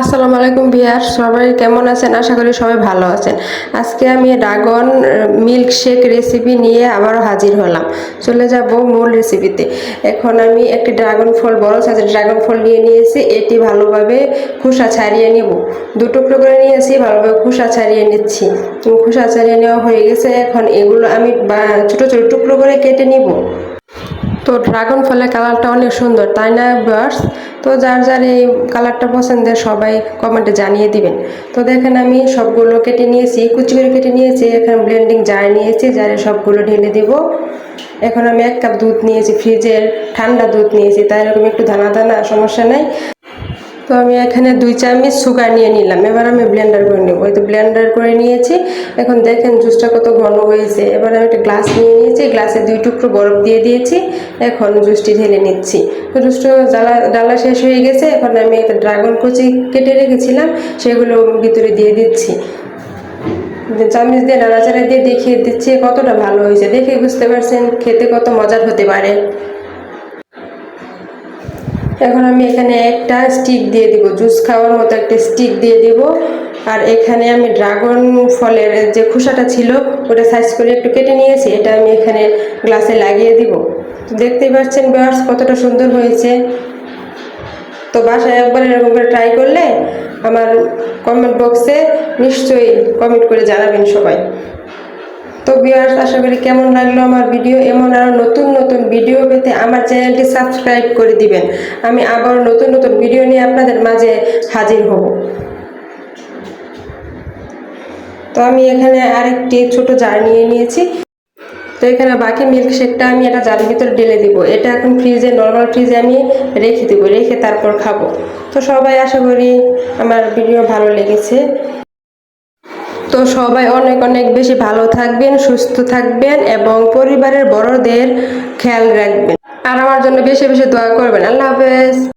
আসসালামু আলাইকুম ভিউয়ার, সবাই কেমন আছেন? আশা করি সবাই ভালো আছেন। আজকে আমি ড্রাগন মিল্ক শেক রেসিপি নিয়ে আবারও হাজির হলাম। চলে যাব মূল রেসিপিতে। এখন আমি একটি ড্রাগন ফল, বড় সাইজের ড্রাগন ফল নিয়ে নিয়েছি। এটি ভালোভাবে খোসা ছাড়িয়ে নিব। দু টুকরো করে নিয়েছি, ভালোভাবে খোসা ছাড়িয়ে নিচ্ছি। খোসা ছাড়িয়ে নেওয়া হয়ে গেছে। এখন এগুলো আমি ছোট ছোট টুকরো করে কেটে নিব। তো ড্রাগন ফলের কালারটা অনেক সুন্দর, তাই না ভিউয়ার্স? তো যার যার এই কালারটা পছন্দের সবাই কমেন্টে জানিয়ে দিবেন। তো দেখেন আমি সবগুলো কেটে নিয়েছি, কুচি করে কেটে নিয়েছি। এখন ব্লেন্ডিং জার নিয়েছি, জারে সবগুলো ঢেলে দিব। এখন আমি 1 কাপ দুধ নিয়েছি, ফ্রিজের ঠান্ডা দুধ নিয়েছি, তাই এরকম একটু দানা দানা, সমস্যা নাই। তো আমি এখানে 2 চামচ সুগার নিয়ে নিলাম। এবার আমি ব্লেন্ডার করে নেব। এই তো ব্লেন্ডার করে নিয়েছি। এখন দেখেন জুসটা কত ঘন হয়েছে। এবার আমি একটা গ্লাস নিয়ে নিয়েছি, গ্লাসে 2 টুকরো বরফ দিয়ে দিয়েছি। এখন জুসটি ঢেলে নিচ্ছি। তো জুসটা ডালা শেষ হয়ে গেছে। এখন আমি একটা ড্রাগন কুচি কেটে রেখেছিলাম, সেগুলো ভিতরে দিয়ে দিচ্ছি। চামচ দিয়ে নাড়াচাড়া দিয়ে দেখিয়ে দিচ্ছি কতটা ভালো হয়েছে। দেখে বুঝতে পারছেন খেতে কত মজার হতে পারে। এখন আমি এখানে একটা স্টিক দিয়ে দিব, জুস খাওয়ার মতো একটা স্টিক দিয়ে দিব। আর এখানে আমি ড্রাগন ফলের যে খোসাটা ছিল ওটা সাইজ করে একটু কেটে নিয়েছি, এটা আমি এখানে গ্লাসে লাগিয়ে দিব। তো দেখতেই পাচ্ছেন ভিউয়ার্স কতটা সুন্দর হয়েছে। তো বাসায় একবার এরকম করে ট্রাই করলে আমার কমেন্ট বক্সে নিশ্চয়ই কমেন্ট করে জানাবেন সবাই। তো ভিউয়ার্স, আশা করি কেমন লাগলো আমার ভিডিও। এমন আরও নতুন নতুন ভিডিও পেতে আমার চ্যানেলটি সাবস্ক্রাইব করে দিবেন। আমি আবার নতুন নতুন ভিডিও নিয়ে আপনাদের মাঝে হাজির হব। তো আমি এখানে আরেকটি ছোট জার নিয়ে নিয়েছি। তো এখানে বাকি মিল্কশেকটা আমি এটা জারের ভিতরে ঢেলে দিব। এটা এখন ফ্রিজে, নর্মাল ফ্রিজে আমি রেখে দেবো, রেখে তারপর খাবো। তো সবাই আশা করি আমার ভিডিও ভালো লেগেছে। তো সবাই অনেক অনেক বেশি ভালো থাকবেন, সুস্থ থাকবেন এবং পরিবারের বড়দের খেয়াল রাখবেন। আর আমার জন্য বেশি বেশি দোয়া করবেন। আল্লাহ হাফেজ।